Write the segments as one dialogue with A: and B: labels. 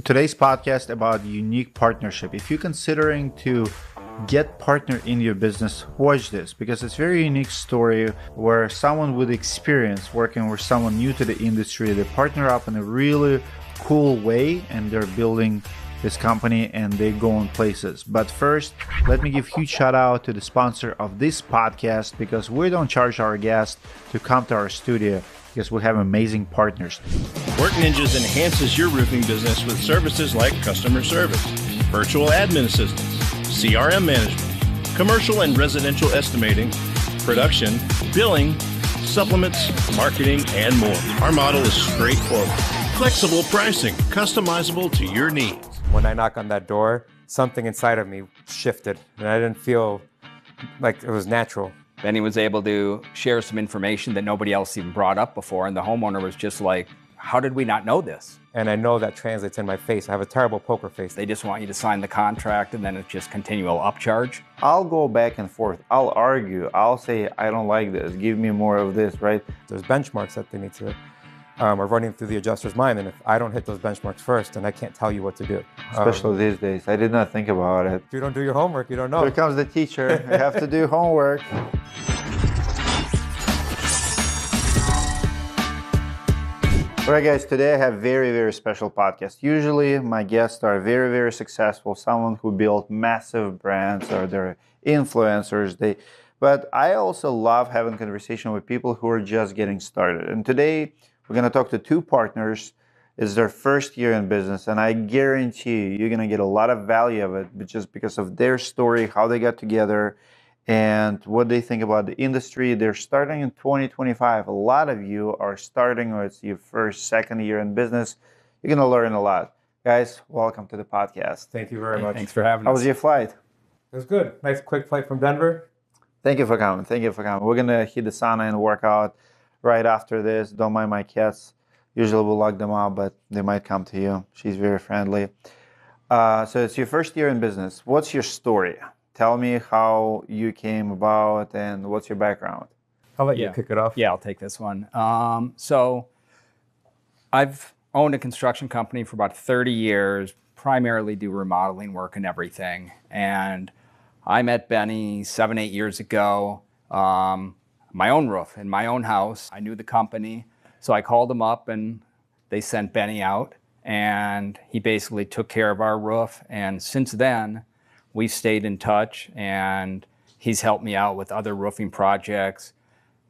A: Today's podcast about unique partnership. If you're considering to get partner in your business, watch this because it's a very unique story where someone with experience working with someone new to the industry, they partner up in a really cool way and they're building this company and they go in places. But first, let me give a huge shout out to the sponsor of this podcast because we don't charge our guests to come to our studio because we have amazing partners.
B: Work Ninjas enhances your roofing business with services like customer service, virtual admin assistance, CRM management, commercial and residential estimating, production, billing, supplements, marketing, and more. Our model is straightforward. Flexible pricing, customizable to your needs.
C: When I knock on that door, something inside of me shifted, and I didn't feel like it was natural.
D: Then he was able to share some information that nobody else even brought up before, and the homeowner was just like, how did we not know this?
C: And I know that translates in my face. I have a terrible poker face.
D: They just want you to sign the contract, and then it's just continual upcharge.
A: I'll go back and forth. I'll argue. I'll say, I don't like this. Give me more of this, right?
C: There's benchmarks that they need to are running through the adjuster's mind, and if I don't hit those benchmarks first, then I can't tell you what to do.
A: Especially these days. I did not think about it.
C: If you don't do your homework, you don't know.
A: Here comes the teacher. I have to do homework. All right, guys, today I have very, very special podcast. Usually my guests are very, very successful, someone who built massive brands or they're influencers. But I also love having conversation with people who are just getting started. And today we're going to talk to two partners. It's their first year in business, and I guarantee you're going to get a lot of value of it just because of their story, how they got together, and what they think about the industry. They're starting in 2025. A lot of you are starting, or it's your first, second year in business. You're going to learn a lot. Guys, welcome to the podcast.
C: Thank you very much.
D: Thanks for having us.
A: How was your flight?
C: It was good. Nice quick flight from Denver.
A: Thank you for coming. Thank you for coming. We're going to hit the sauna and work out right after this. Don't mind my cats. Usually we'll lock them out, but they might come to you. She's very friendly. So it's your first year in business. What's your story? Tell me how you came about and what's your background.
C: I'll let you kick it off.
D: Yeah, I'll take this one. So I've owned a construction company for about 30 years, primarily do remodeling work and everything. And I met Benny 7, 8 years ago, my own roof in my own house. I knew the company. So I called them up and they sent Benny out and he basically took care of our roof. And since then, we've stayed in touch and he's helped me out with other roofing projects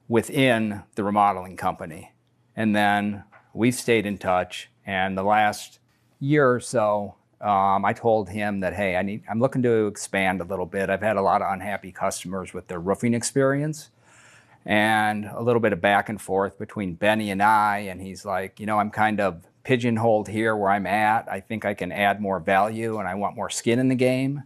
D: within the remodeling company. And then we've stayed in touch, and the last year or so, I told him that, hey, I'm looking to expand a little bit. I've had a lot of unhappy customers with their roofing experience and a little bit of back and forth between Benny and I. And he's like, I'm kind of pigeonholed here where I'm at. I think I can add more value and I want more skin in the game.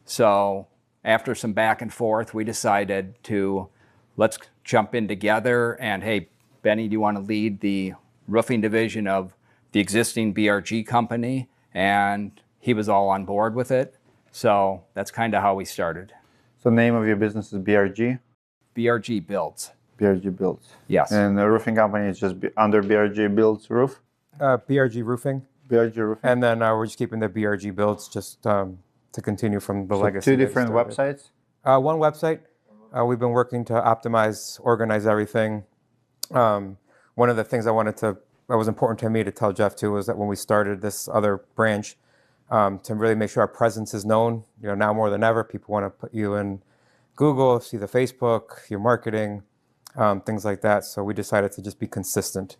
D: So after some back and forth, we decided to let's jump in together and, hey, Benny, do you want to lead the roofing division of the existing BRG company? And he was all on board with it. So that's kind of how we started.
A: So the name of your business is BRG?
D: BRG Builds.
A: BRG Builds.
D: Yes.
A: And the roofing company is just under BRG Builds roof?
C: BRG Roofing.
A: BRG Roofing.
C: And then we're just keeping the BRG Builds just to continue from the legacy.
A: Two different websites?
C: One website. We've been working to optimize, organize everything. One of the things that was important to me to tell Jeff too was that when we started this other branch, to really make sure our presence is known. Now more than ever, people want to put you in Google, see the Facebook, your marketing, things like that. So we decided to just be consistent.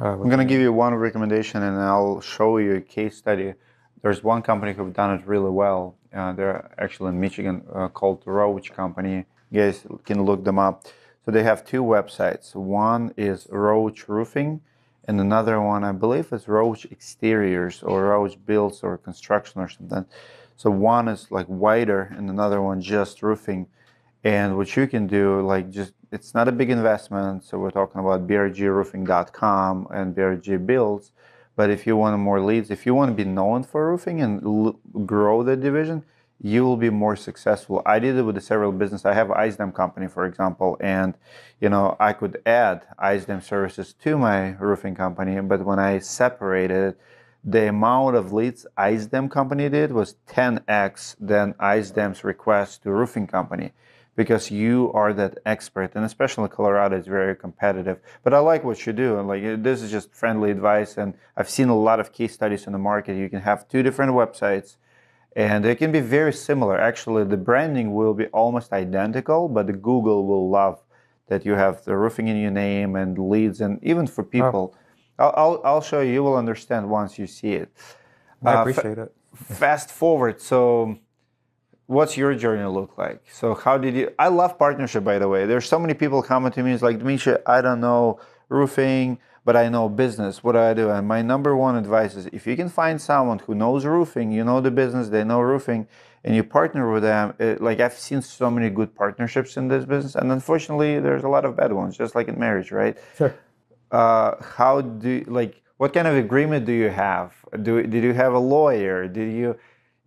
A: I'm going to give you one recommendation and I'll show you a case study. There's one company who've done it really well. They're actually in Michigan called Roach Company. You guys can look them up. So they have two websites. One is Roach Roofing and another one, I believe, is Roach Exteriors or Roach Builds or Construction or something. So one is like wider and another one just roofing. And what you can do, it's not a big investment. So we're talking about brgroofing.com and BRG Builds. But if you want more leads, if you want to be known for roofing and grow the division, you will be more successful. I did it with several businesses. I have an ice dam company, for example, and I could add ice dam services to my roofing company. But when I separated it, the amount of leads ISDEM company did was 10x than ISDEM's request to roofing company, because you are that expert, and especially Colorado is very competitive. But I like what you do, and like this is just friendly advice. And I've seen a lot of case studies in the market. You can have two different websites, and they can be very similar. Actually, the branding will be almost identical, but the Google will love that you have the roofing in your name and leads, and even for people. I'll show you. You will understand once you see it.
C: I appreciate it.
A: Fast forward. So what's your journey look like? So how did you, I love partnership, by the way. There's so many people coming to me, it's like, Dmitry, I don't know roofing, but I know business. What do I do? And my number one advice is, if you can find someone who knows roofing, you know the business, they know roofing, and you partner with them, like I've seen so many good partnerships in this business, and unfortunately there's a lot of bad ones, just like in marriage, right?
C: Sure.
A: How do, like, what kind of agreement do you have? Did you have a lawyer? Did you,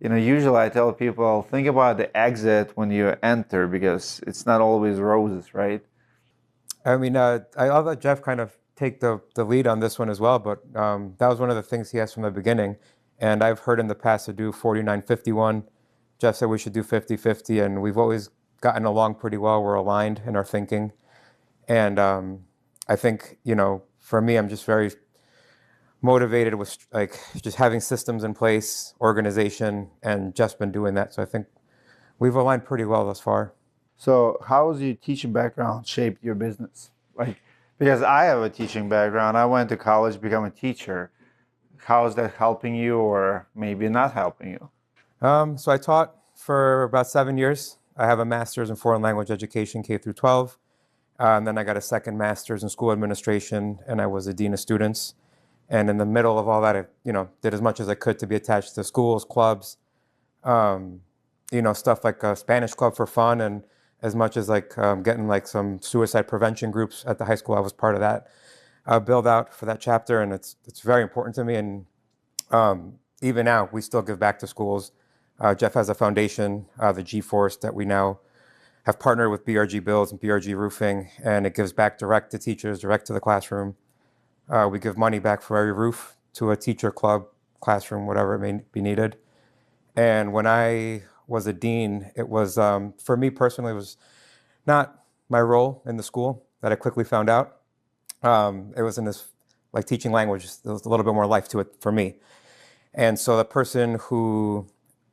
A: usually I tell people, think about the exit when you enter, because it's not always roses, right?
C: I mean, I'll let Jeff kind of take the lead on this one as well, but that was one of the things he asked from the beginning. And I've heard in the past to do 49-51. Jeff said we should do 50-50, and we've always gotten along pretty well. We're aligned in our thinking. And I think, for me, I'm just very motivated with like just having systems in place, organization, and just been doing that. So I think we've aligned pretty well thus far.
A: So how has your teaching background shaped your business? Like, because I have a teaching background, I went to college to become a teacher. How is that helping you, or maybe not helping you?
C: So I taught for about 7 years. I have a master's in foreign language education, K through 12. And then I got a second master's in school administration, and I was a dean of students. And in the middle of all that, I, did as much as I could to be attached to schools, clubs, stuff like a Spanish club for fun, and as much as like getting like some suicide prevention groups at the high school. I was part of that build out for that chapter, and it's very important to me. And even now, we still give back to schools. Jeff has a foundation, the G-Force, that we now have partnered with BRG Builds and BRG Roofing, and it gives back direct to teachers, direct to the classroom. We give money back for every roof to a teacher, club, classroom, whatever it may be needed. And when I was a dean, it was, for me personally, it was not my role in the school that I quickly found out. It was in this, like teaching language, there was a little bit more life to it for me. And so the person who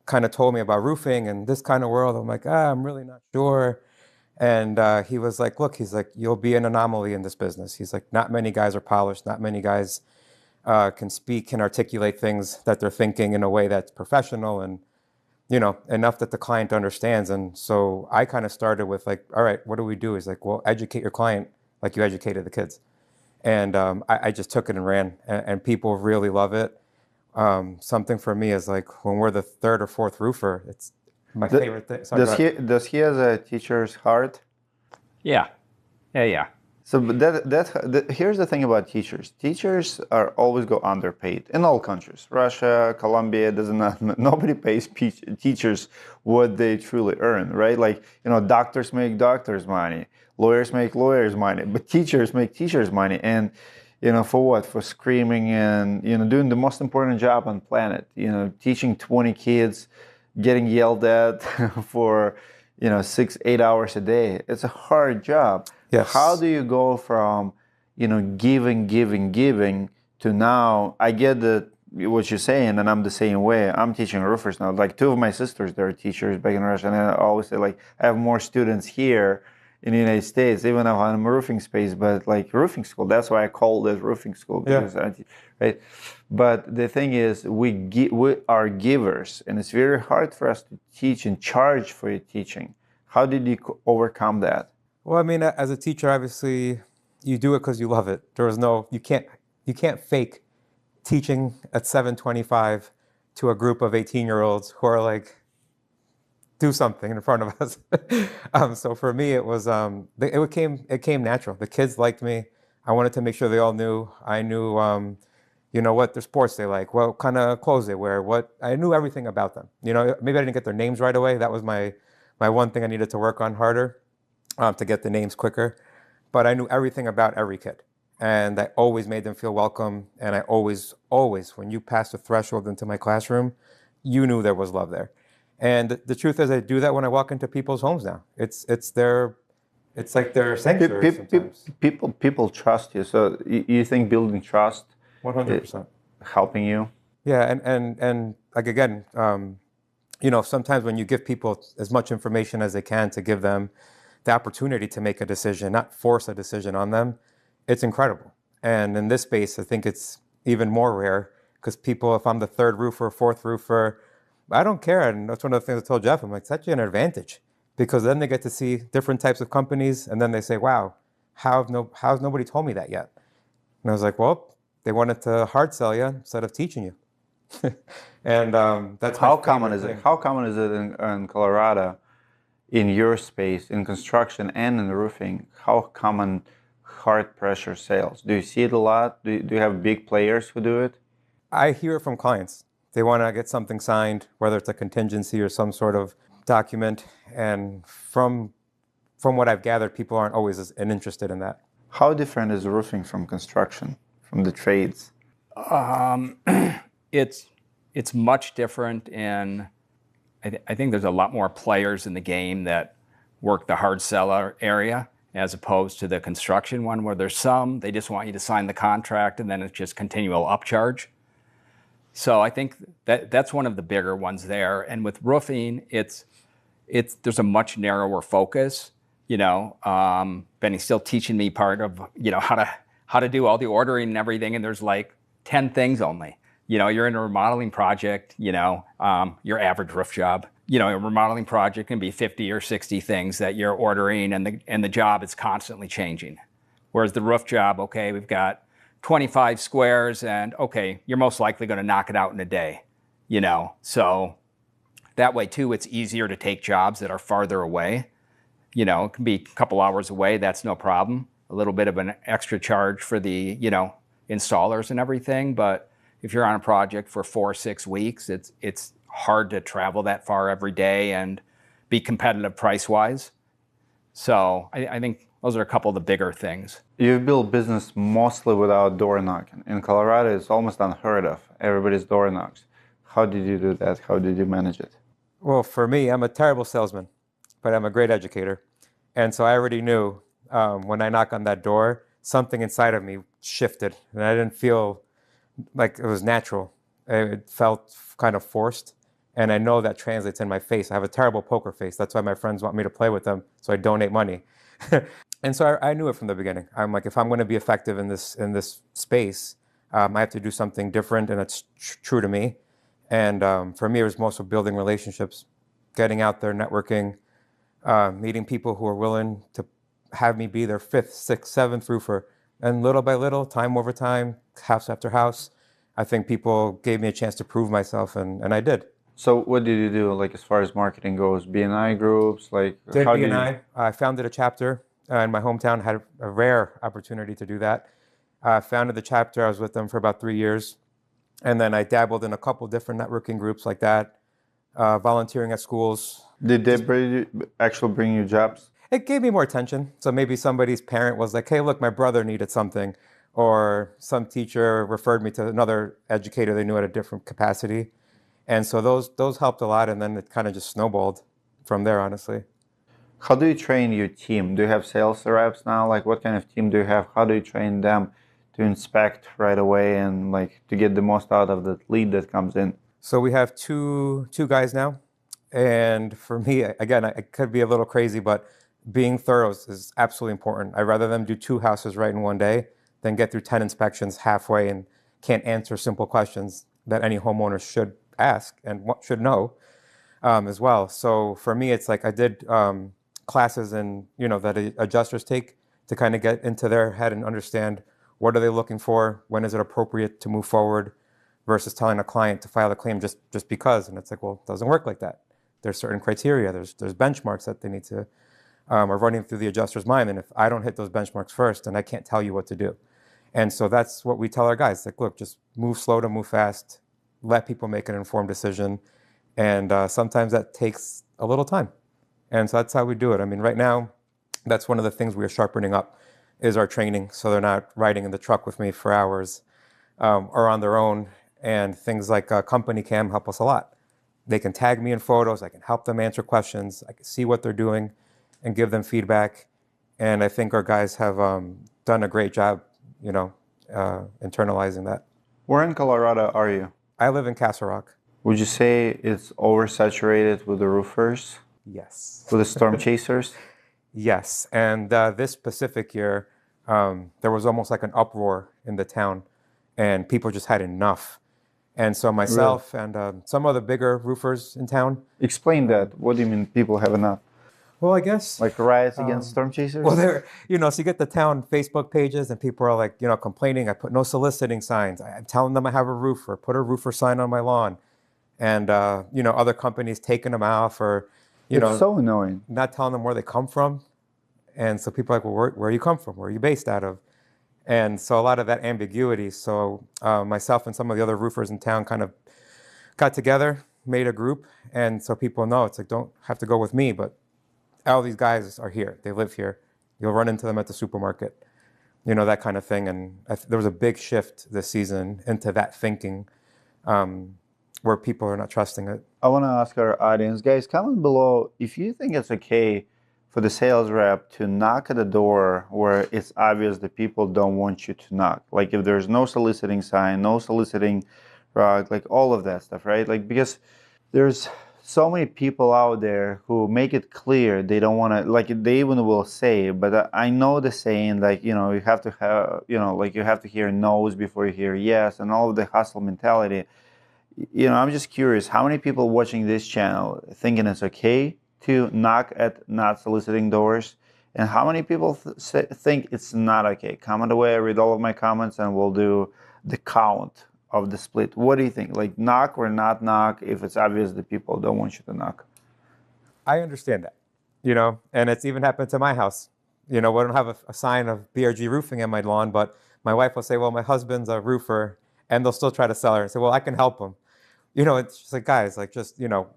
C: kind of told me about roofing and this kind of world, I'm like, I'm really not sure. And he was like, look, he's like, you'll be an anomaly in this business. He's like, not many guys are polished. Not many guys can speak, can articulate things that they're thinking in a way that's professional and, enough that the client understands. And so I kind of started with like, all right, what do we do? He's like, well, educate your client like you educated the kids. And I just took it and ran, and people really love it. Something for me is like when we're the third or fourth roofer, it's my favorite thing. Sorry,
A: does he has a teacher's heart?
D: Yeah.
A: So here's the thing about teachers. Teachers are always go underpaid in all countries. Russia, Colombia, nobody pays teachers what they truly earn, right? Like, doctors make doctors money, lawyers make lawyers money, but teachers make teachers money. And for what? For screaming and, doing the most important job on planet, teaching 20 kids, getting yelled at for, 6-8 hours a day. It's a hard job.
C: Yes.
A: How do you go from, giving to now? I get what you're saying, and I'm the same way. I'm teaching roofers now. Like 2 of my sisters, they're teachers back in Russia, and I always say, like, I have more students here in the United States, even though I'm a roofing space, but like roofing school. That's why I call it roofing school, because right. But the thing is, we are givers, and it's very hard for us to teach and charge for your teaching. How did you overcome that?
C: Well, I mean, as a teacher, obviously, you do it because you love it. You can't fake teaching at 7:25 to a group of 18-year-olds who are like, do something in front of us. So for me, it was it came natural. The kids liked me. I wanted to make sure they all knew. I knew, what their sports they like, what kind of clothes they wear. I knew everything about them. Maybe I didn't get their names right away. That was my one thing I needed to work on harder, to get the names quicker. But I knew everything about every kid. And I always made them feel welcome. And I always, when you passed the threshold into my classroom, you knew there was love there. And the truth is, I do that when I walk into people's homes now. It's like their sanctuary sometimes.
A: People trust you. So you think building trust
C: 100%.
A: helping you?
C: Yeah, and like again, sometimes when you give people as much information as they can to give them the opportunity to make a decision, not force a decision on them, it's incredible. And in this space, I think it's even more rare because people, if I'm the third roofer, fourth roofer, I don't care. And that's one of the things I told Jeff. I'm like, it's actually an advantage because then they get to see different types of companies. And then they say, wow, how's nobody told me that yet? And I was like, well, they wanted to hard sell you instead of teaching you. And that's
A: how common is it? How common is it in Colorado, in your space, in construction and in roofing? How common hard pressure sales? Do you see it a lot? Do you have big players who do it?
C: I hear it from clients. They want to get something signed, whether it's a contingency or some sort of document. And from what I've gathered, people aren't always as interested in that.
A: How different is roofing from construction, from the trades?
D: It's much different in, I think there's a lot more players in the game that work the hard seller area as opposed to the construction one where there's some, they just want you to sign the contract and then it's just continual upcharge. So I think that's one of the bigger ones there. And with roofing, there's a much narrower focus. Benny's still teaching me part of, how to do all the ordering and everything. And there's like 10 things only. You're in a remodeling project, your average roof job. A remodeling project can be 50 or 60 things that you're ordering and the job is constantly changing. Whereas the roof job, okay, we've got 25 squares and okay, you're most likely going to knock it out in a day, So that way too, it's easier to take jobs that are farther away. It can be a couple hours away, that's no problem. A little bit of an extra charge for the, installers and everything, but if you're on a project for 4 or 6 weeks, it's hard to travel that far every day and be competitive price-wise. So I think those are a couple of the bigger things.
A: You build business mostly without door knocking. In Colorado, it's almost unheard of. Everybody's door knocks. How did you do that? How did you manage it?
C: Well, for me, I'm a terrible salesman, but I'm a great educator. And so I already knew when I knock on that door, something inside of me shifted. And I didn't feel like it was natural. It felt kind of forced. And I know that translates in my face. I have a terrible poker face. That's why my friends want me to play with them. So I donate money. And so I knew it from the beginning. I'm like, if I'm going to be effective in this space, I have to do something different, and it's true to me. And for me, it was mostly building relationships, getting out there, networking, meeting people who are willing to have me be their 5th, 6th, 7th roofer. And little by little, time over time, house after house, I think people gave me a chance to prove myself, and I did.
A: So what did you do, like as far as marketing goes? B&I groups, like
C: how did B&I? I founded a chapter in my hometown. Had a rare opportunity to do that. Founded the chapter. I was with them for about 3 years, and then I dabbled in a couple different networking groups like that. Volunteering at schools.
A: Did they actually bring you jobs?
C: It gave me more attention. So maybe somebody's parent was like, "Hey, look, my brother needed something," or some teacher referred me to another educator they knew at a different capacity. And so those helped a lot, and then it kind of just snowballed from there, honestly.
A: How do you train your team? Do you have sales reps now? Like, what kind of team do you have? How do you train them to inspect right away and like to get the most out of the lead that comes in?
C: So we have two guys now, and for me, again, I could be a little crazy, but being thorough is absolutely important. I'd rather them do 2 houses right in one day than get through 10 inspections halfway and can't answer simple questions that any homeowner should ask and should know as well. So for me, it's like I did classes that adjusters take to kind of get into their head and understand what are they looking for, when is it appropriate to move forward, versus telling a client to file a claim just because. And it's like, well, it doesn't work like that. There's certain criteria. There's benchmarks that they need to are running through the adjuster's mind. And if I don't hit those benchmarks first, then I can't tell you what to do. And so that's what we tell our guys. Like, look, just move slow to move fast. Let people make an informed decision. And sometimes that takes a little time. And so that's how we do it. I mean, right now, that's one of the things we are sharpening up. is our training. So they're not riding in the truck with me for hours or on their own. And things like Company Cam help us a lot. They can tag me in photos. I can help them answer questions. I can see what they're doing and give them feedback. And I think our guys have done a great job, internalizing that.
A: Where in Colorado are you?
C: I live in Castle Rock.
A: Would you say it's oversaturated with the roofers,
C: Yes.
A: with the storm chasers?
C: Yes. And this specific year, there was almost like an uproar in the town, and people just had enough. And so myself and some other bigger roofers in town.
A: Explain that. What do you mean people have enough?
C: Well, I guess.
A: Like riots against storm chasers?
C: Well, so you get the town Facebook pages and people are like, complaining. I put no soliciting signs. I'm telling them I have a roofer, put a roofer sign on my lawn. And, other companies taking them off or,
A: it's so annoying.
C: Not telling them where they come from. And so people are like, well, where you come from? Where are you based out of? And so a lot of that ambiguity. So myself and some of the other roofers in town kind of got together, made a group. And so people know it's like, don't have to go with me, but all these guys are here. They live here. You'll run into them at the supermarket, that kind of thing. And there was a big shift this season into that thinking where people are not trusting it.
A: I want to ask our audience, guys, comment below if you think it's okay for the sales rep to knock at a door where it's obvious that people don't want you to knock. Like if there's no soliciting sign, no soliciting rug, like all of that stuff, right? Like because there's so many people out there who make it clear they don't want to, like they even will say, but I know the saying, like, you have to have, like you have to hear no's before you hear yes, and all of the hustle mentality. I'm just curious, how many people watching this channel thinking it's okay to knock at not soliciting doors, and how many people think it's not okay? Comment away. I read all of my comments, and we'll do the count of the split. What do you think? Like knock or not knock if it's obvious that people don't want you to knock?
C: I understand that, and it's even happened to my house. We don't have a sign of BRG roofing on my lawn, but my wife will say, well, my husband's a roofer, and they'll still try to sell her and say, well, I can help him. It's just like, guys, like just,
A: how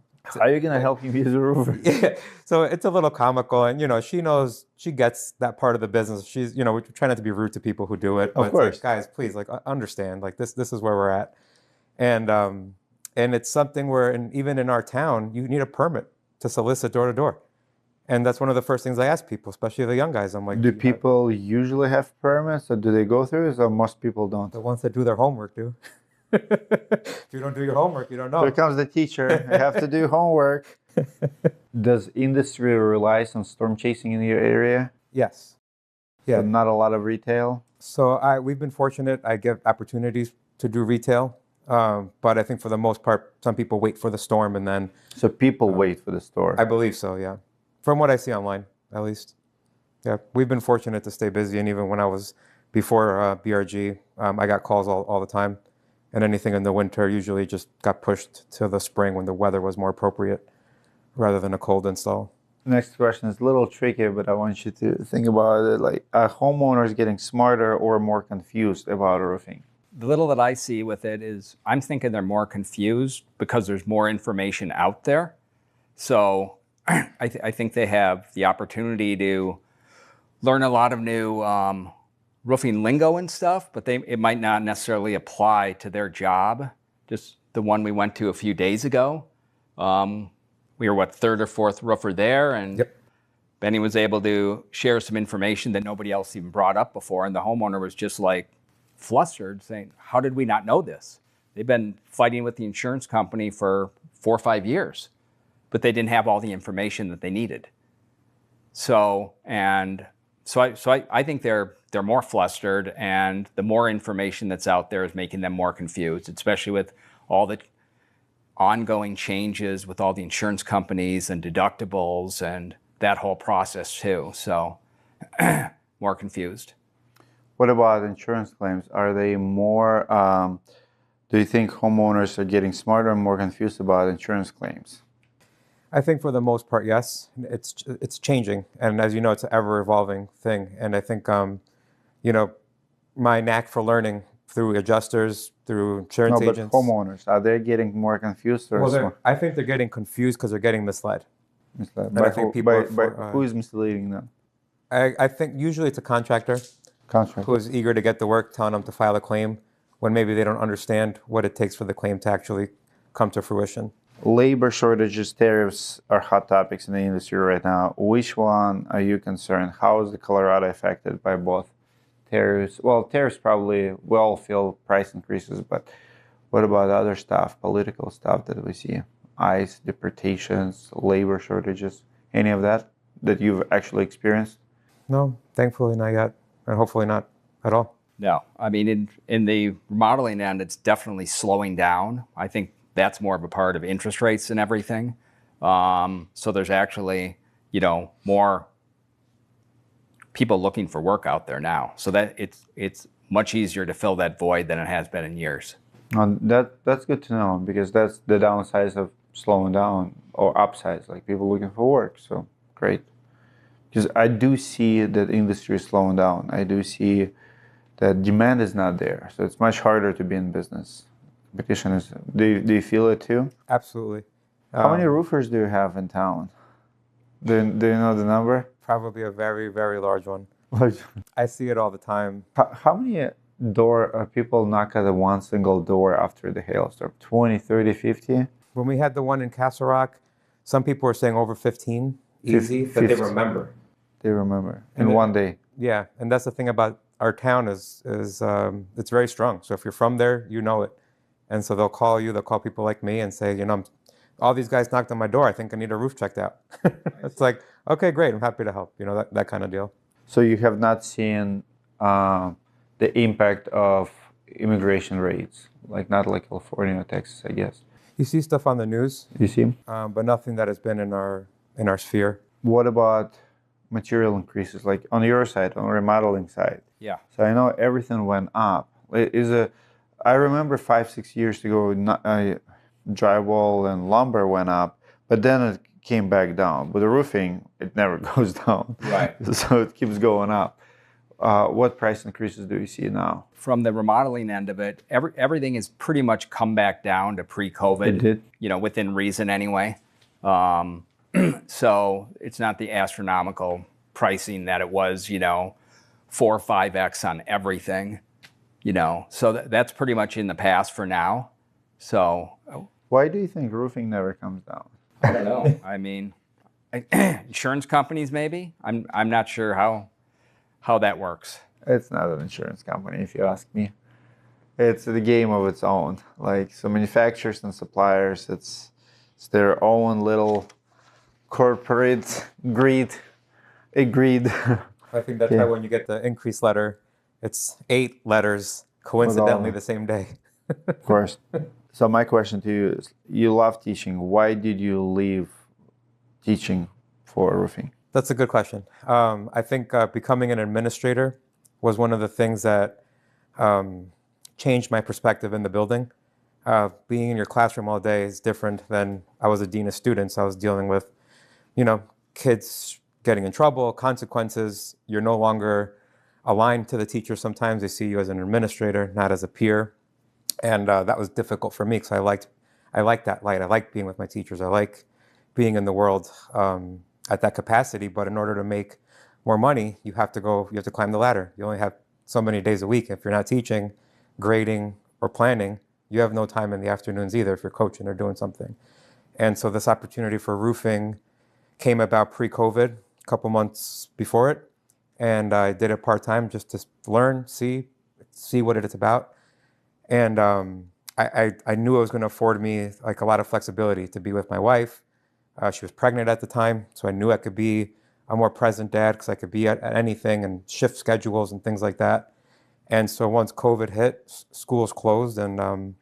A: are you going to help him be a roofer?
C: Yeah. So it's a little comical, and she knows, she gets that part of the business. She's, we try not to be rude to people who do it. But
A: of course,
C: it's like, guys, please, like understand, like this is where we're at, and it's something where, and even in our town, you need a permit to solicit door to door, and that's one of the first things I ask people, especially the young guys. I'm like,
A: do people usually have permits, or do they go through it, or most people don't?
C: The ones that do their homework do. If you don't do your homework, you don't know.
A: Here comes the teacher. I have to do homework. Does industry relies on storm chasing in your area?
C: Yes. Yeah.
A: So not a lot of retail?
C: So we've been fortunate. I get opportunities to do retail. But I think for the most part, some people wait for the storm and then...
A: So people wait for the storm?
C: I believe so, yeah. From what I see online, at least. Yeah, we've been fortunate to stay busy. And even when I was before BRG, I got calls all the time. And anything in the winter usually just got pushed to the spring when the weather was more appropriate rather than a cold install.
A: Next question is a little tricky, but I want you to think about it. Like, are homeowners getting smarter or more confused about roofing?
D: The little that I see with it is I'm thinking they're more confused because there's more information out there. So I think they have the opportunity to learn a lot of new roofing lingo and stuff, but it might not necessarily apply to their job. Just the one we went to a few days ago. We were, third or fourth roofer there, and
C: yep.
D: Benny was able to share some information that nobody else even brought up before, and the homeowner was just like flustered, saying, how did we not know this? They've been fighting with the insurance company for 4 or 5 years, but they didn't have all the information that they needed. So I think they're more flustered, and the more information that's out there is making them more confused, especially with all the ongoing changes with all the insurance companies and deductibles and that whole process too. So more confused.
A: What about insurance claims? Are they more, do you think homeowners are getting smarter and more confused about insurance claims?
C: I think for the most part, yes. It's changing. And as you know, it's an ever-evolving thing. And I think, my knack for learning through adjusters, through insurance agents.
A: But homeowners, are they getting more confused? Or
C: I think they're getting confused because they're getting misled.
A: By
C: I think people
A: who is misleading them?
C: I think usually it's a contractor
A: Contract.
C: who is eager to get the work, telling them to file a claim when maybe they don't understand what it takes for the claim to actually come to fruition.
A: Labor shortages, tariffs are hot topics in the industry right now. Which one are you concerned? How is the Colorado affected by both tariffs? Well, tariffs probably we all feel price increases, but what about other stuff, political stuff that we see? ICE, deportations, labor shortages, any of that you've actually experienced?
C: No, thankfully not yet, and hopefully not at all.
D: No, I mean, in the remodeling end, it's definitely slowing down. I think that's more of a part of interest rates and everything. So there's actually, more people looking for work out there now. So that it's much easier to fill that void than it has been in years.
A: That's good to know, because that's the downside of slowing down, or upsides, like people looking for work. So great. Because I do see that industry is slowing down. I do see that demand is not there. So it's much harder to be in business. Competition is, do you feel it too?
C: Absolutely.
A: How many roofers do you have in town? Do you know the number?
C: Probably a very, very large one. I see it all the time.
A: How many people knock at one single door after the hailstorm? 20, 30, 50?
C: When we had the one in Castle Rock, some people were saying over 15, easy, that they remember.
A: They remember in one day.
C: Yeah, and that's the thing about our town is it's very strong. So if you're from there, you know it. And so they'll call people like me and say, all these guys knocked on my door. I think I need a roof checked out. It's like, okay, great. I'm happy to help. That kind of deal.
A: So you have not seen the impact of immigration rates, not like California or Texas, I guess.
C: You see stuff on the news.
A: You see?
C: But nothing that has been in our sphere.
A: What about material increases, like on your side, on remodeling side?
D: Yeah.
A: So I know everything went up. I remember 5-6 years ago, drywall and lumber went up, but then it came back down. But the roofing, it never goes down.
D: Right.
A: So it keeps going up. What price increases do you see now?
D: From the remodeling end of it, everything has pretty much come back down to pre-COVID.
A: It did?
D: Within reason anyway. So it's not the astronomical pricing that it was, 4 or 5x on everything. So that's pretty much in the past for now. So
A: why do you think roofing never comes down?
D: I don't know. I mean, insurance companies maybe. I'm not sure how that works.
A: It's not an insurance company, if you ask me. It's a game of its own. So manufacturers and suppliers, it's their own little corporate greed.
C: I think that's why when you get the increase letter, it's 8 letters coincidentally the same day.
A: Of course. So my question to you is, you love teaching. Why did you leave teaching for roofing?
C: That's a good question. I think becoming an administrator was one of the things that changed my perspective in the building. Being in your classroom all day is different than I was a dean of students. I was dealing with, kids getting in trouble, consequences. You're no longer aligned to the teacher. Sometimes they see you as an administrator, not as a peer. And that was difficult for me because I liked that light. I like being with my teachers. I like being in the world at that capacity. But in order to make more money, you have to climb the ladder. You only have so many days a week. If you're not teaching, grading, or planning, you have no time in the afternoons either if you're coaching or doing something. And so this opportunity for roofing came about pre-COVID, a couple months before it. And I did it part-time just to learn, see what it's about. And I knew it was going to afford me a lot of flexibility to be with my wife. She was pregnant at the time, so I knew I could be a more present dad because I could be at anything and shift schedules and things like that. And so once COVID hit, schools closed, and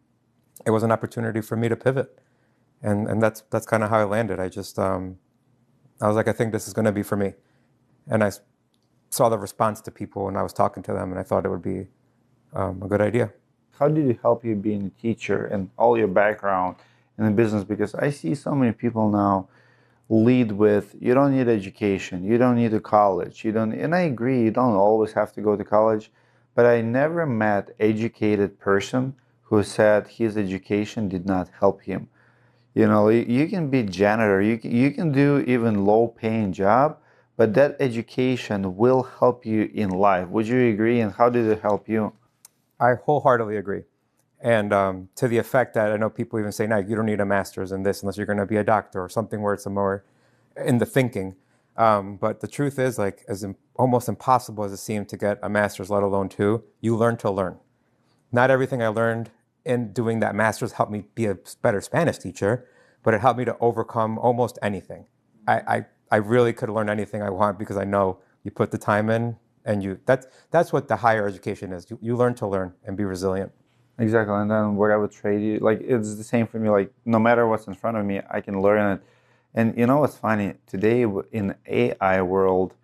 C: it was an opportunity for me to pivot. And that's kind of how I landed. I was like, I think this is going to be for me. And I saw the response to people when I was talking to them, and I thought it would be a good idea.
A: How did it help you being a teacher and all your background in the business? Because I see so many people now lead with, you don't need education, you don't need a college, and I agree, you don't always have to go to college, but I never met educated person who said his education did not help him. You can be janitor, you can do even low-paying job, but that education will help you in life. Would you agree? And how did it help you?
C: I wholeheartedly agree. And to the effect that I know people even say, no, you don't need a master's in this unless you're going to be a doctor or something where it's a more in the thinking. But the truth is, like, almost impossible as it seemed to get a master's, let alone two, you learn to learn. Not everything I learned in doing that master's helped me be a better Spanish teacher, but it helped me to overcome almost anything. I really could learn anything I want because I know you put the time in, and that's what the higher education is. You learn to learn and be resilient.
A: Exactly. And then whatever trade you like, it's the same for me. Like, no matter what's in front of me, I can learn it. And you know what's funny? Today in AI world,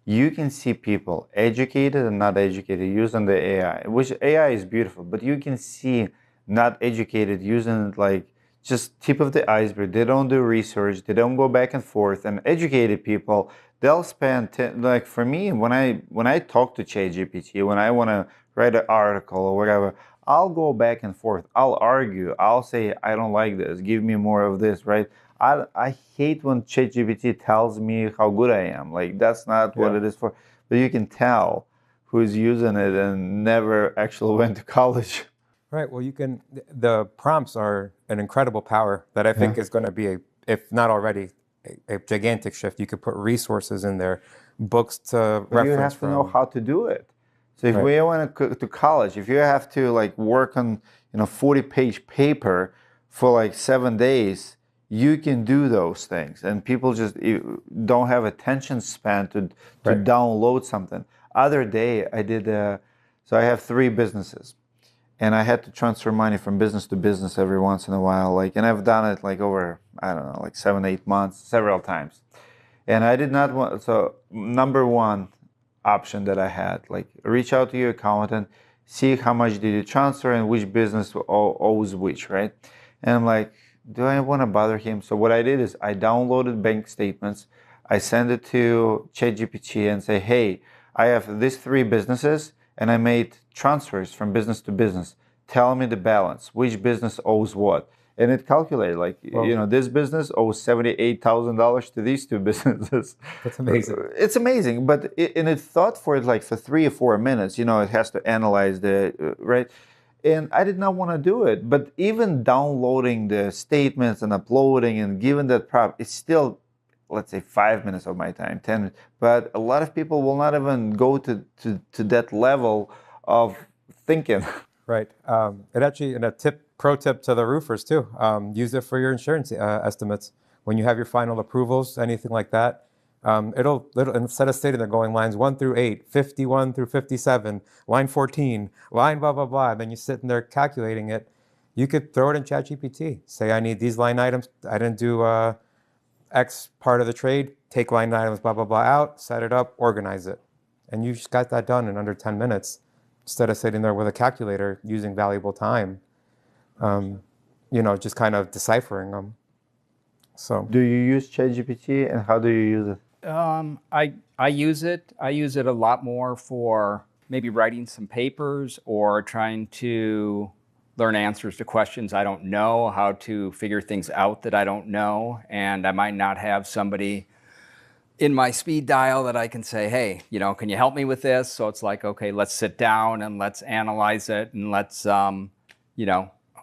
A: you can see people educated and not educated using the AI, which AI is beautiful, but you can see not educated using it like just tip of the iceberg. They don't do research. They don't go back and forth. And educated people, they'll spend like for me, when I talk to ChatGPT, when I want to write an article or whatever, I'll go back and forth. I'll argue. I'll say, I don't like this. Give me more of this, right? I hate when ChatGPT tells me how good I am. Like, that's not what it is for. But you can tell who's using it and never actually went to college.
C: Right. Well, the prompts are an incredible power that I think is going to be, if not already, a gigantic shift. You could put resources in there, books to
A: But
C: reference
A: you have to know how to do it. So if we want to go to college, if you have to like work on 40-page paper for like 7 days, you can do those things. And people just don't have attention span to download something. Other day I did so I have 3 businesses, and I had to transfer money from business to business every once in a while. Like, and I've done it like over, I don't know, like 7-8 months, several times. And I did not want, so number one option that I had, like, reach out to your accountant, see how much did you transfer and which business owes which, right? And I'm like, do I want to bother him? So what I did is I downloaded bank statements, I send it to ChatGPT and say, hey, I have these 3 businesses and I made transfers from business to business. Tell me the balance, which business owes what. And it calculated, like, this business owes $78,000 to these 2 businesses.
C: That's amazing.
A: It's amazing, but it thought for it like for 3 or 4 minutes. It has to analyze right? And I did not want to do it. But even downloading the statements and uploading and giving that prompt, it's still, let's say, 5 minutes of my time, 10 minutes. But a lot of people will not even go to that level of thinking.
C: Right. It actually, and pro tip to the roofers too, use it for your insurance estimates. When you have your final approvals, anything like that, it'll instead of stating they're going lines 1 through 8, 51 through 57, line 14, line blah, blah, blah, and then you're sitting there calculating it, you could throw it in ChatGPT. Say, I need these line items. I didn't do X part of the trade. Take line items, blah, blah, blah out, set it up, organize it. And you just got that done in under 10 minutes instead of sitting there with a calculator using valuable time. Just kind of deciphering them. So,
A: do you use ChatGPT, and how do you use it?
D: I use it. I use it a lot more for maybe writing some papers or trying to learn answers to questions I don't know, how to figure things out that I don't know, and I might not have somebody in my speed dial that I can say, hey, can you help me with this? So it's like, okay, let's sit down and let's analyze it and let's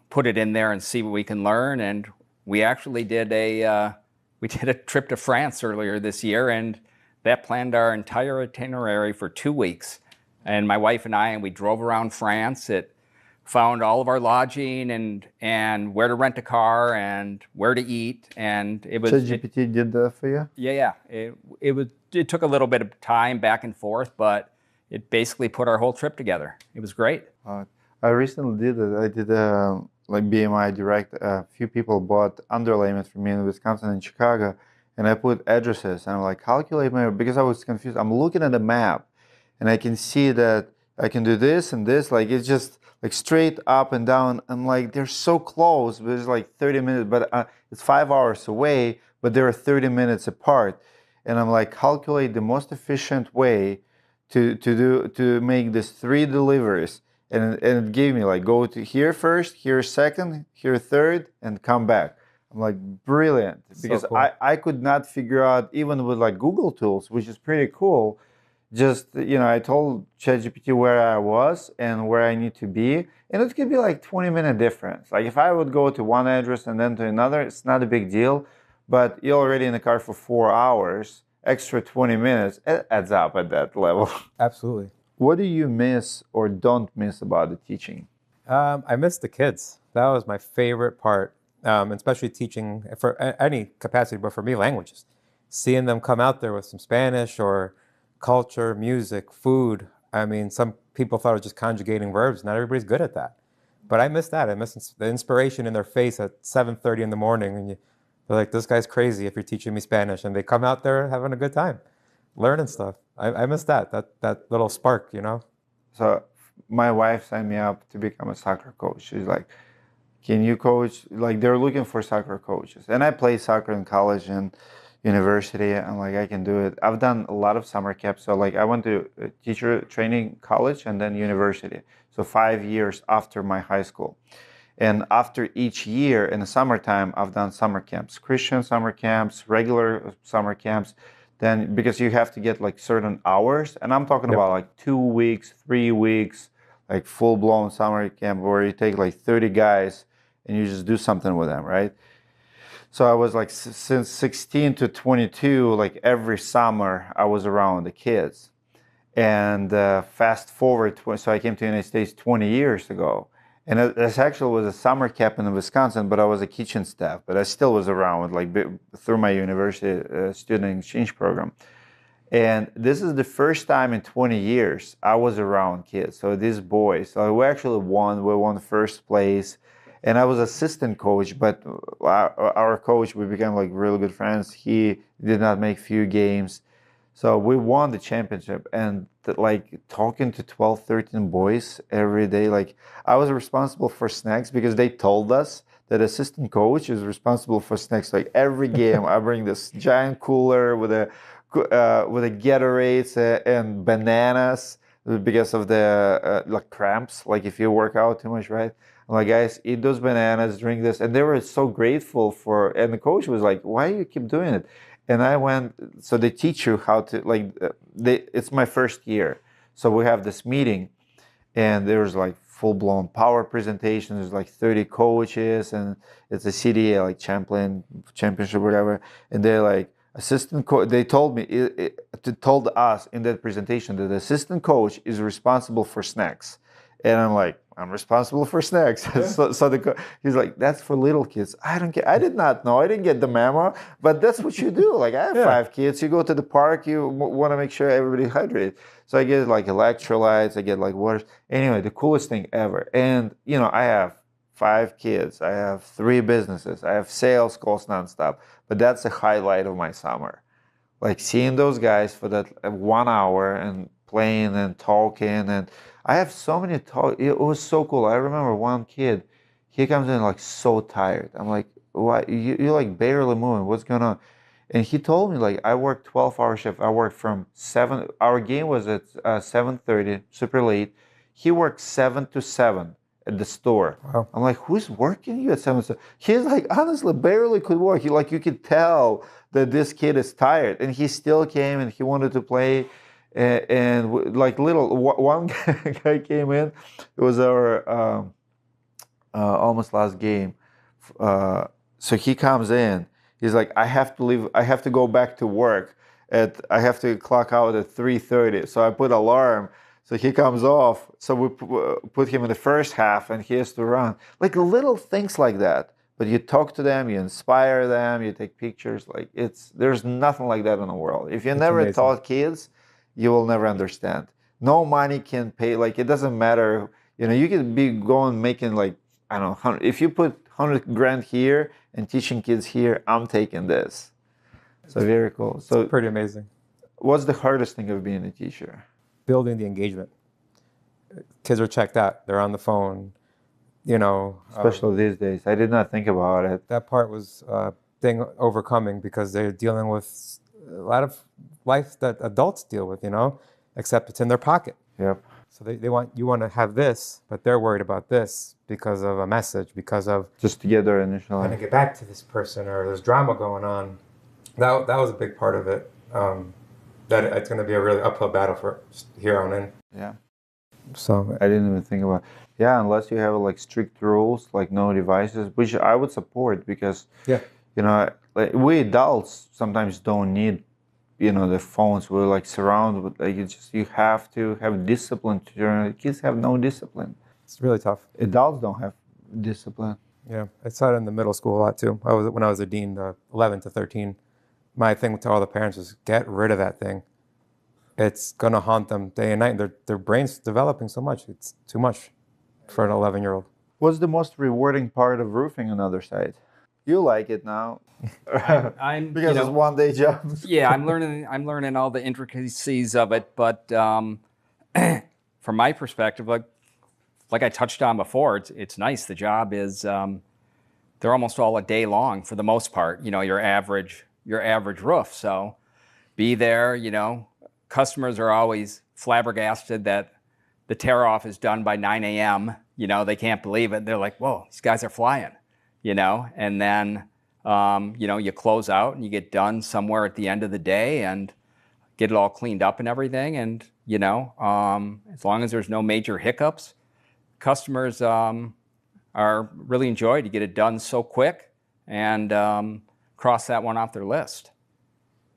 D: put it in there and see what we can learn. And we actually did a trip to France earlier this year, and that planned our entire itinerary for 2 weeks. And my wife and we drove around France. It found all of our lodging and where to rent a car and where to eat. And it was
A: ChatGPT did that for you?
D: Yeah. It took a little bit of time back and forth, but it basically put our whole trip together. It was great.
A: I recently did it. I did like BMI Direct. A few people bought underlayment from me in Wisconsin and Chicago, and I put addresses and I'm like, calculate because I was confused. I'm looking at the map and I can see that I can do this and this. Like, it's just like straight up and down. I'm like, they're so close, but it's like 30 minutes, but it's 5 hours away, but they're 30 minutes apart. And I'm like, calculate the most efficient way to make this 3 deliveries. And it gave me like, go to here first, here second, here third, and come back. I'm like, brilliant.
C: So
A: Because
C: cool.
A: I could not figure out, even with like Google tools, which is pretty cool. Just, I told ChatGPT where I was and where I need to be. And it could be like 20-minute difference. Like if I would go to one address and then to another, it's not a big deal. But you're already in the car for 4 hours, extra 20 minutes, it adds up at that level.
C: Absolutely.
A: What do you miss or don't miss about the teaching?
C: I miss the kids. That was my favorite part, especially teaching for any capacity, but for me, languages. Seeing them come out there with some Spanish or culture, music, food. I mean, some people thought it was just conjugating verbs. Not everybody's good at that. But I miss that. I miss the inspiration in their face at 7:30 in the morning. And they're like, this guy's crazy if you're teaching me Spanish. And they come out there having a good time, learning stuff. I miss that little spark,
A: So my wife signed me up to become a soccer coach. She's like, can you coach? Like they're looking for soccer coaches. And I played soccer in college and university. I'm like, I can do it. I've done a lot of summer camps. So like I went to teacher training college and then university. So 5 years after my high school. And after each year in the summertime, I've done summer camps, Christian summer camps, regular summer camps. Then because you have to get like certain hours, and I'm talking about like 2 weeks, 3 weeks, like full blown summer camp where you take like 30 guys and you just do something with them, right? So I was like since 16 to 22, like every summer I was around the kids. And fast forward, so I came to the United States 20 years ago. And this actually was a summer camp in Wisconsin, but I was a kitchen staff. But I still was around, like through my university student exchange program. And this is the first time in 20 years I was around kids. So these boys, so we actually won. We won first place. And I was assistant coach, but our coach, we became like really good friends. He did not make few games. So we won the championship, and like talking to 12, 13 boys every day, like I was responsible for snacks because they told us that assistant coach is responsible for snacks. Like every game, I bring this giant cooler with a Gatorades and bananas because of the like cramps. Like if you work out too much, right? I'm like, guys, eat those bananas, drink this, and they were so grateful for. And the coach was like, why do you keep doing it? And I went, so they teach you how to, like, it's my first year. So we have this meeting, and there's like full-blown power presentation. There's like 30 coaches, and it's a CDA, like championship, whatever. And they're like, assistant coach, they told me, told us in that presentation that the assistant coach is responsible for snacks. And I'm like, I'm responsible for snacks. Yeah. So he's like, that's for little kids. I don't get. I did not know. I didn't get the memo. But that's what you do. Like I have 5 kids. You go to the park. You want to make sure everybody's hydrated. So I get like electrolytes. I get like water. Anyway, the coolest thing ever. And I have 5 kids. I have 3 businesses. I have sales calls nonstop. But that's the highlight of my summer. Like seeing those guys for that 1 hour and playing and talking, and I have so many talk. It was so cool. I remember one kid, he comes in like so tired. I'm like, why? You're like barely moving. What's going on? And he told me like, I worked 12-hour shift. I worked from 7. Our game was at 7:30, super late. He worked 7 to 7 at the store. Wow. I'm like, who's working you at 7 to 7? He's like, honestly, barely could work. You could tell that this kid is tired, and he still came and he wanted to play. And like one guy came in. It was our almost last game. So he comes in. He's like, I have to leave. I have to go back to work. I have to clock out at 3:30. So I put alarm. So he comes off. So we put him in the first half, and he has to run. Like little things like that. But you talk to them, you inspire them, you take pictures. Like there's nothing like that in the world. If you never taught kids, you will never understand. No money can pay. Like it doesn't matter. You could be making like, I don't know, if you put 100 grand here and teaching kids here, I'm taking this. So very cool. So
C: it's pretty amazing.
A: What's the hardest thing of being a teacher?
C: Building the engagement. Kids are checked out. They're on the phone.
A: Especially these days. I did not think about it.
C: That part was a thing overcoming because they're dealing with a lot of life that adults deal with, except it's in their pocket.
A: Yep.
C: So you want to have this, but they're worried about this. because of a message, because of
A: Just to get their initial.
C: trying to get back to this person, or there's drama going on. That was a big part of it. That it's going to be a really uphill battle for here on in.
A: Yeah.
C: So
A: I didn't even think about. Yeah, unless you have like strict rules, like no devices, which I would support because,
C: yeah,
A: you know, like we adults sometimes don't need, you know, the phones. We're like surrounded with like you have to have discipline. Kids have no discipline.
C: it's really tough.
A: Adults don't have discipline.
C: Yeah, I saw it in the middle school a lot too. When I was a dean, 11 to 13. My thing to all the parents is get rid of that thing. It's gonna haunt them day and night. Their brain's developing so much. It's too much for an 11-year-old.
A: What's the most rewarding part of roofing on the other side? You like it now.
D: I'm
A: Because it's one day job.
D: Yeah, I'm learning all the intricacies of it, but from my perspective, like I touched on before, it's nice. The job is they're almost all a day long for the most part. You know, your average roof. So be there. You know, customers are always flabbergasted that the tear off is done by 9 a.m. You know, they can't believe it. They're like, "Whoa, these guys are flying." You know, and then you know, you close out and you get done somewhere at the end of the day and get it all cleaned up and everything. And you know, as long as there's no major hiccups, customers are really enjoyed. You get it done so quick and cross that one off their list.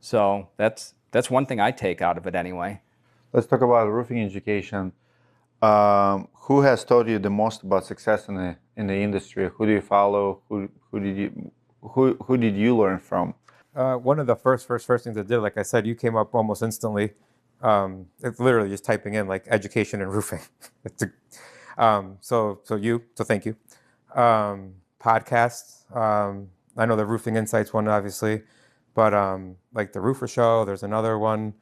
D: So that's one thing I take out of it anyway.
A: Let's talk about roofing education. Who has taught you the most about success in the industry? Who do you follow? Who did you learn from?
C: One of the first things I did, like I said, you came up almost instantly. It's literally just typing in like education and roofing. So thank you. Podcasts. I know the Roofing Insights one, obviously, but like the Roofer Show. There's another one.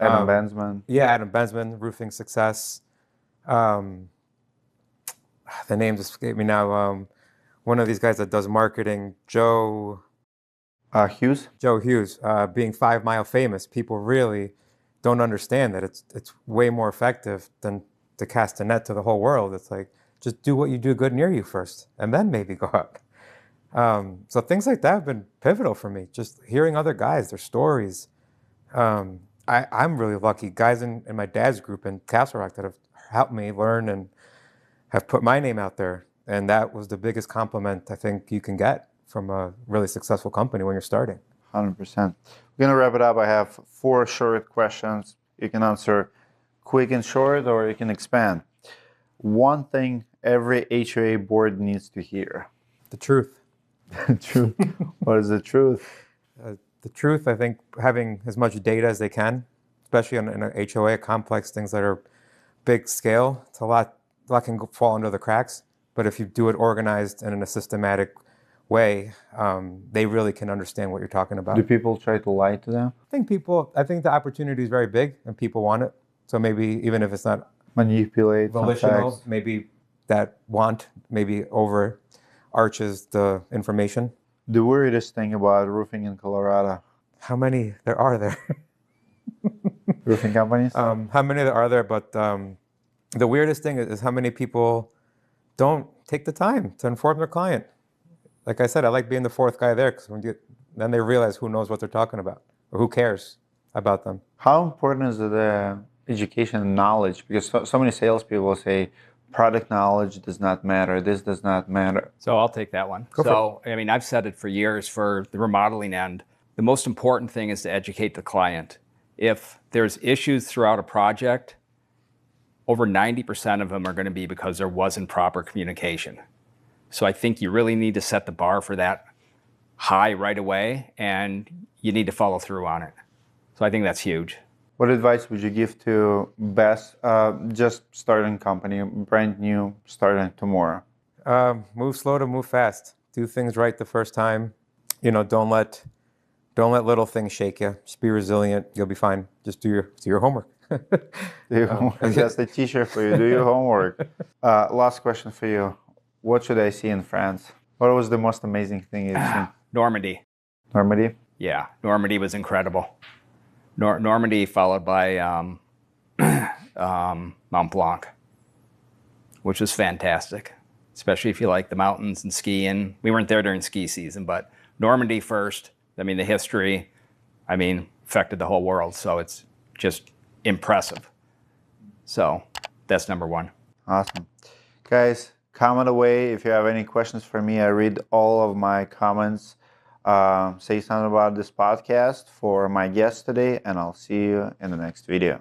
A: Adam Bensman.
C: Yeah, Adam Bensman, Roofing Success. The name just escaped me now. One of these guys that does marketing, Joe
A: Hughes.
C: Joe Hughes, being 5 Mile famous. People really don't understand that it's way more effective than to cast a net to the whole world. It's like, just do what you do good near you first, and then maybe go up. So things like that have been pivotal for me. Just hearing other guys, their stories. I'm really lucky. Guys in my dad's group in Castle Rock that have helped me learn and have put my name out there. And that was the biggest compliment I think you can get from a really successful company when you're starting.
A: 100%. We're going to wrap it up. I have 4 short questions. You can answer quick and short, or you can expand. One thing every HOA board needs to hear.
C: The truth.
A: Truth. What is the truth?
C: The truth, I think, having as much data as they can, especially in an HOA, complex things that are big scale, it's a lot can fall under the cracks. But if you do it organized and in a systematic way, they really can understand what you're talking about.
A: Do people try to lie to them?
C: I think the opportunity is very big and people want it. So maybe even if it's not
A: Manipulate
C: volitional, maybe that want maybe overarches the information.
A: The weirdest thing about roofing in Colorado.
C: How many there are there?
A: Roofing companies?
C: How many there are there? But the weirdest thing is how many people don't take the time to inform their client. Like I said, I like being the 4th guy there because then they realize who knows what they're talking about or who cares about them.
A: How important is the education and knowledge? Because so many salespeople say product knowledge does not matter. This does not matter.
D: So I'll take that one. I mean, I've said it for years for the remodeling end. The most important thing is to educate the client. If there's issues throughout a project, over 90% of them are going to be because there wasn't proper communication. So I think you really need to set the bar for that high right away, and you need to follow through on it. So I think that's huge.
A: What advice would you give to best just starting company, brand new, starting tomorrow?
C: Move slow to move fast. Do things right the first time. Don't let little things shake you. Just be resilient. You'll be fine. Just do your homework.
A: That's the t-shirt for you. Do your homework. Last question for you. What should I see in France? What was the most amazing thing you've seen?
D: Normandy.
A: Normandy?
D: Yeah, Normandy was incredible. Normandy followed by Mont Blanc, which was fantastic. especially if you like the mountains and skiing. We weren't there during ski season, but Normandy first. I mean, the history, affected the whole world. So it's just impressive. So that's number one.
A: Awesome. Guys, comment away if you have any questions for me. I read all of my comments. Say something about this podcast for my guest today, and I'll see you in the next video.